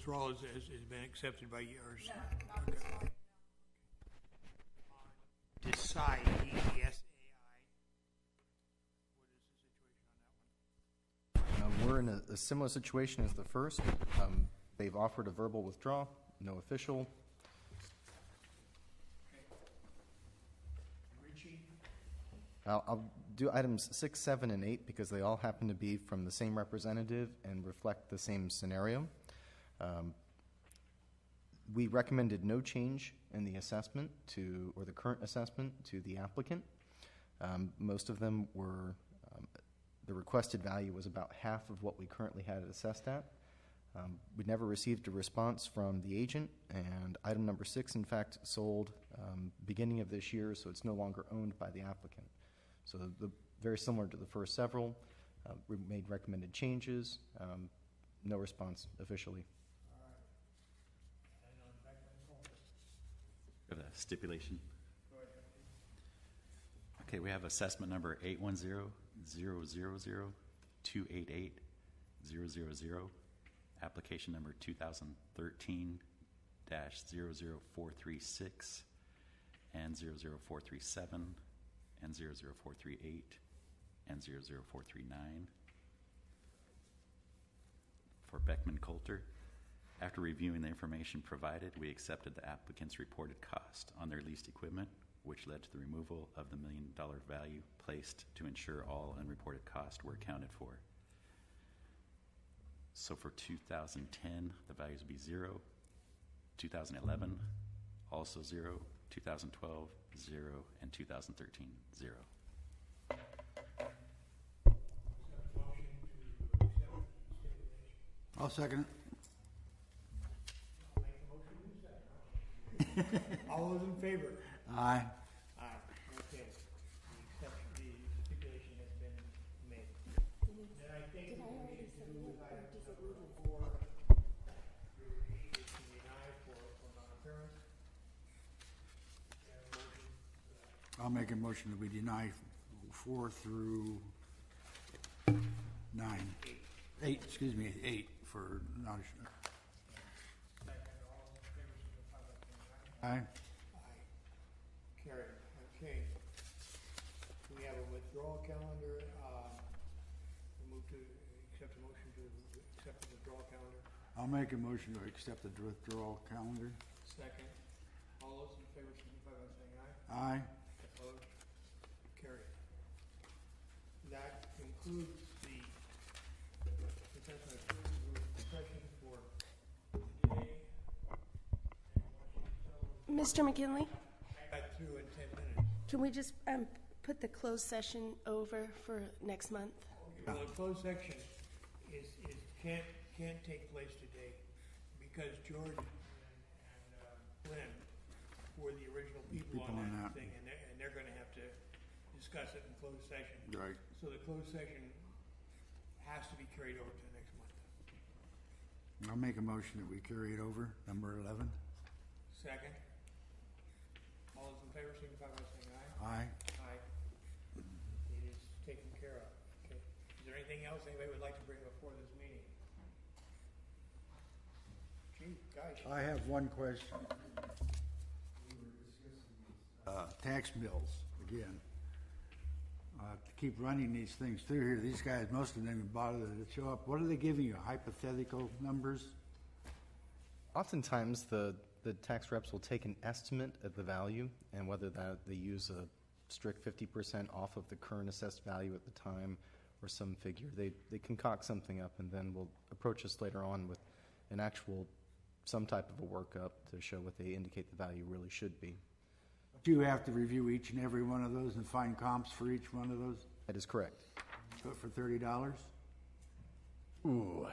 withdrawal has been accepted by yours. Decide, DESAI. What is the situation on that one? We're in a similar situation as the first. They've offered a verbal withdrawal, no official. Richie? I'll do items 6, 7, and 8 because they all happen to be from the same representative and reflect the same scenario. We recommended no change in the assessment or the current assessment to the applicant. Most of them were, the requested value was about half of what we currently had it assessed at. We never received a response from the agent, and item number 6, in fact, sold beginning of this year, so it's no longer owned by the applicant. So very similar to the first several. We made recommended changes, no response officially. We have a stipulation. Okay, we have assessment number 810-000-288-000, application number 2013-00436 and 00437 and 00438 and 00439 for Beckman Coulter. After reviewing the information provided, we accepted the applicant's reported cost on their leased equipment, which led to the removal of the $1 million value placed to ensure all unreported costs were accounted for. So for 2010, the values would be 0. 2011, also 0. 2012, 0. And 2013, 0. I'll second All those in favor? it. Aye. Aye. Okay. The stipulation has been made. Then I think what we need to do is item number 4, through 8 is to deny for non-appearance. I'll make a motion that we deny 4 through 9. 8, excuse me, 8 for non. Aye. Aye. Carried. Okay. We have a withdrawal calendar. We move to accept a motion to accept the withdrawal calendar. I'll make a motion to accept the withdrawal calendar. Second. All those in favor signify by saying aye. Aye. Opposed? Carried. That concludes the discussion for today. Mr. McKinley, Got through in 10 minutes. can we just put the closed session over for next month? Well, the closed section can't take place today because George and Glenn were the original people on that thing, and they're going to have to discuss it in closed session. Right. So the closed session has to be carried over to next month. I'll make a motion that we carry it over, number 11. Second. All those in favor signify by saying aye. Aye. Aye. It is taken care of. Okay. Is there anything else anybody would like to bring before this meeting? Gee, guys. I have one question. Tax bills, again. To keep running these things through here, these guys, most of them even bother to show up. What are they giving you, hypothetical numbers? Oftentimes, the tax reps will take an estimate of the value, and whether they use a strict 50% off of the current assessed value at the time or some figure. They concoct something up and then will approach us later on with some type of a workup to show what they indicate the value really should be. Do you have to review each and every one of those and find comps for each one of those? That is correct. But for $30? Ooh.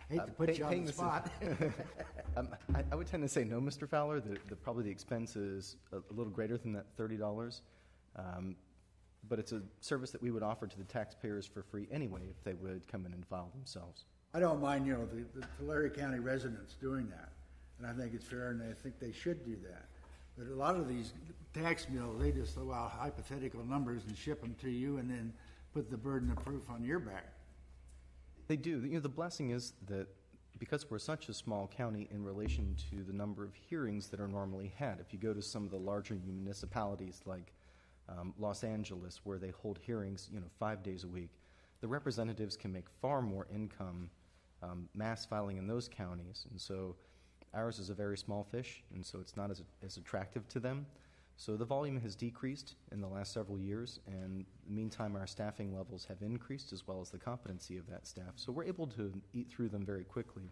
Hate to put you on the spot. I would tend to say no, Mr. Fowler. Probably the expense is a little greater than that $30. But it's a service that we would offer to the taxpayers for free anyway if they would come in and file themselves. I don't mind, the Tulare County residents doing that. And I think it's fair, and I think they should do that. But a lot of these tax mills, they just throw out hypothetical numbers and ship them to you and then put the burden of proof on your back. They do. The blessing is that because we're such a small county in relation to the number of hearings that are normally had. If you go to some of the larger municipalities like Los Angeles, where they hold hearings, 5 days a week, the representatives can make far more income mass filing in those counties, and so ours is a very small fish, and so it's not as attractive to them. So the volume has decreased in the last several years, and in the meantime, our staffing levels have increased as well as the competency of that staff. So we're able to eat through them very quickly.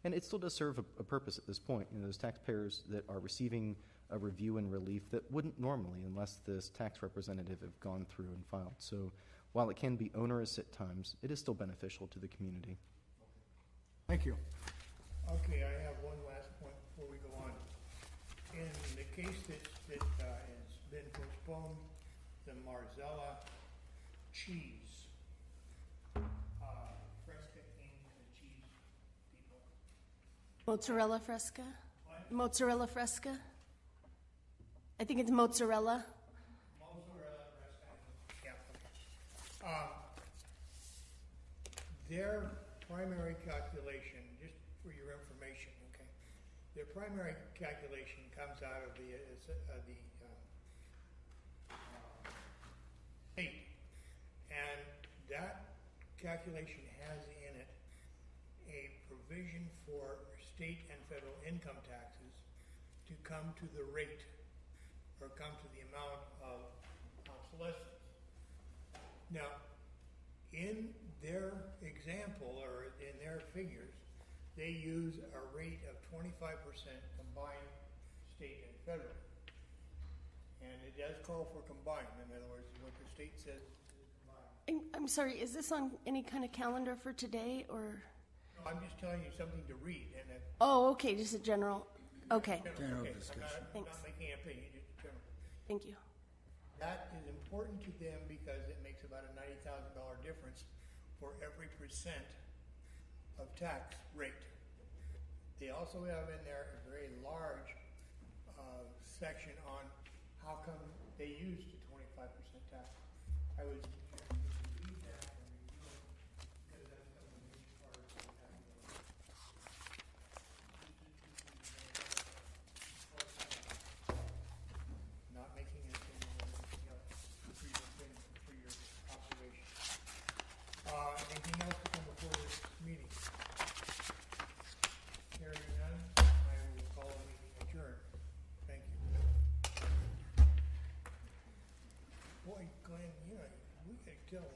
And it still does serve a purpose at this point. Those taxpayers that are receiving a review and relief that wouldn't normally unless this tax representative have gone through and filed. So while it can be onerous at times, it is still beneficial to the community. Thank you. Okay, I have one last point before we go on. In the case that has been postponed, the Marzella cheese, Fresca King, the cheese people. Mozzarella Fresca? Mozzarella Fresca? I think it's mozzarella. Mozzarella Fresca, yeah. Okay. Their primary calculation, just for your information, okay? Their primary calculation comes out of the state, and that calculation has in it a provision for state and federal income taxes to come to the rate or come to the amount of obsolescence. Now, in their example or in their figures, they use a rate of 25% combined state and federal. And it does call for combined. In other words, what the state says is combined. I'm sorry, is this on any kind of calendar for today or? No, I'm just telling you something to read. And Oh, okay, just a general. Okay, General okay, discussion. I'm not Thanks. making an opinion, just general. thank you. That is important to them because it makes about a $90,000 difference for every percent of tax rate. They also have in there a very large section on how come they used the 25% tax. I would suggest you read that and review it because that's some of the main parts of the calculation. Not making anything or anything else for your observation. Anything else to come before this meeting? Hearing none, I will call the meeting adjourned. Thank you. Boy, Glenn, we could tell.